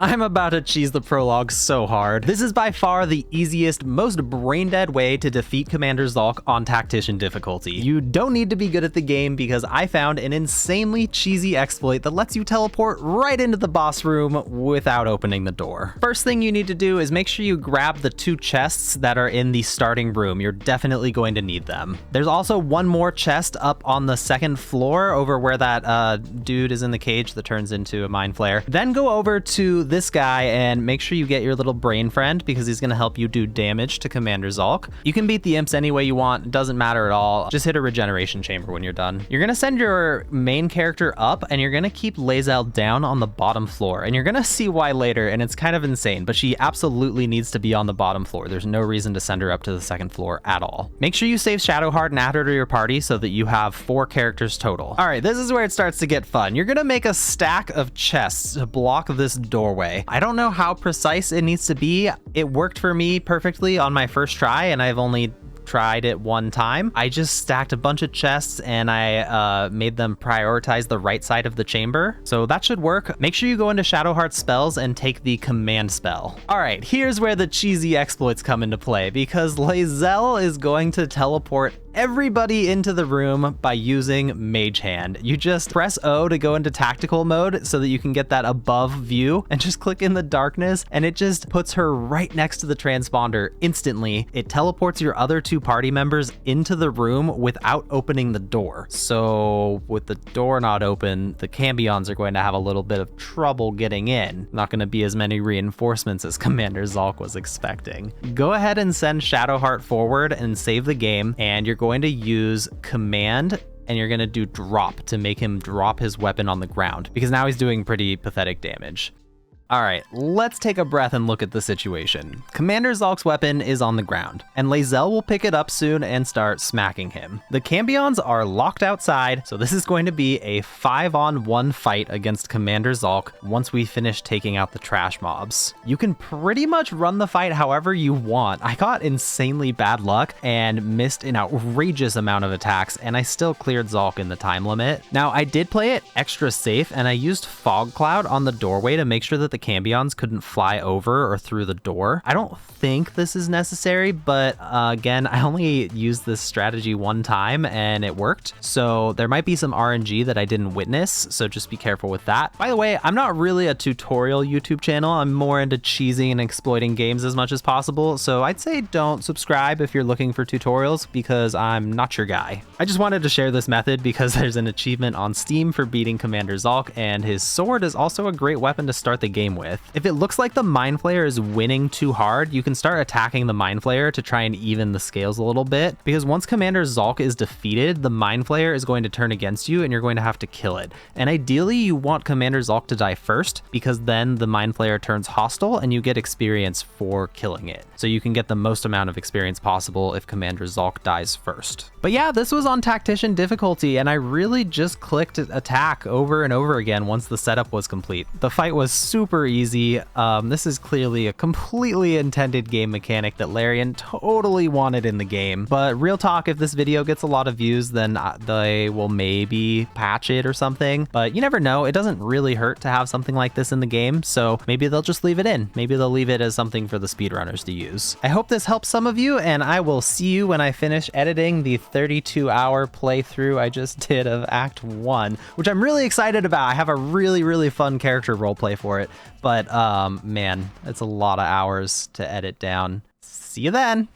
I'm about to cheese the prologue so hard. This is by far the easiest, most brain-dead way to defeat Commander Zhalk on Tactician difficulty. You don't need to be good at the game because I found an insanely cheesy exploit that lets you teleport right into the boss room without opening the door. First thing you need to do is make sure you grab the 2 chests that are in the starting room. You're definitely going to need them. There's also one more chest up on the 2nd floor over where that dude is in the cage that turns into a mind flare. Then go over to this guy and make sure you get your little brain friend because he's going to help you do damage to Commander Zhalk. You can beat the imps any way you want. It doesn't matter at all. Just hit a regeneration chamber when you're done. You're going to send your main character up and you're going to keep Lae'zel down on the bottom floor. And you're going to see why later, and it's kind of insane, but she absolutely needs to be on the bottom floor. There's no reason to send her up to the 2nd floor at all. Make sure you save Shadowheart and add her to your party so that you have 4 characters total. All right, this is where it starts to get fun. You're going to make a stack of chests to block this doorway. I don't know how precise it needs to be. It worked for me perfectly on my first try, and I've only tried it one time. I just stacked a bunch of chests and I made them prioritize the right side of the chamber. So that should work. Make sure you go into Shadowheart spells and take the command spell. All right, here's where the cheesy exploits come into play because Lae'zel is going to teleport everybody into the room by using Mage Hand. You just press O to go into tactical mode so that you can get that above view and just click in the darkness and it just puts her right next to the transponder instantly. It teleports your other 2 party members into the room without opening the door. So with the door not open, the Cambions are going to have a little bit of trouble getting in. Not going to be as many reinforcements as Commander Zhalk was expecting. Go ahead and send Shadowheart forward and save the game, and you're going to use command and you're going to do drop to make him drop his weapon on the ground because now he's doing pretty pathetic damage. All right, let's take a breath and look at the situation. Commander Zhalk's weapon is on the ground, and Lae'zel will pick it up soon and start smacking him. The Cambions are locked outside, so this is going to be a 5-on-1 fight against Commander Zhalk once we finish taking out the trash mobs. You can pretty much run the fight however you want. I got insanely bad luck and missed an outrageous amount of attacks, and I still cleared Zhalk in the time limit. Now, I did play it extra safe, and I used Fog Cloud on the doorway to make sure that the Cambions couldn't fly over or through the door. I don't think this is necessary, but again, I only used this strategy one time and it worked. So there might be some RNG that I didn't witness, so just be careful with that. By the way, I'm not really a tutorial YouTube channel. I'm more into cheesing and exploiting games as much as possible. So I'd say don't subscribe if you're looking for tutorials because I'm not your guy. I just wanted to share this method because there's an achievement on Steam for beating Commander Zhalk, and his sword is also a great weapon to start the game with. If it looks like the Mind Flayer is winning too hard, you can start attacking the Mind Flayer to try and even the scales a little bit, because once Commander Zhalk is defeated, the Mind Flayer is going to turn against you and you're going to have to kill it. And ideally, you want Commander Zhalk to die first, because then the Mind Flayer turns hostile and you get experience for killing it. So you can get the most amount of experience possible if Commander Zhalk dies first. But yeah, this was on Tactician difficulty, and I really just clicked attack over and over again once the setup was complete. The fight was super easy. This is clearly a completely intended game mechanic that Larian totally wanted in the game. But real talk, if this video gets a lot of views, then they will maybe patch it or something. But you never know. It doesn't really hurt to have something like this in the game, so maybe they'll just leave it in. Maybe they'll leave it as something for the speedrunners to use. I hope this helps some of you, and I will see you when I finish editing the 32-hour playthrough I just did of Act 1, which I'm really excited about. I have a really fun character roleplay for it, but man, it's a lot of hours to edit down. See you then.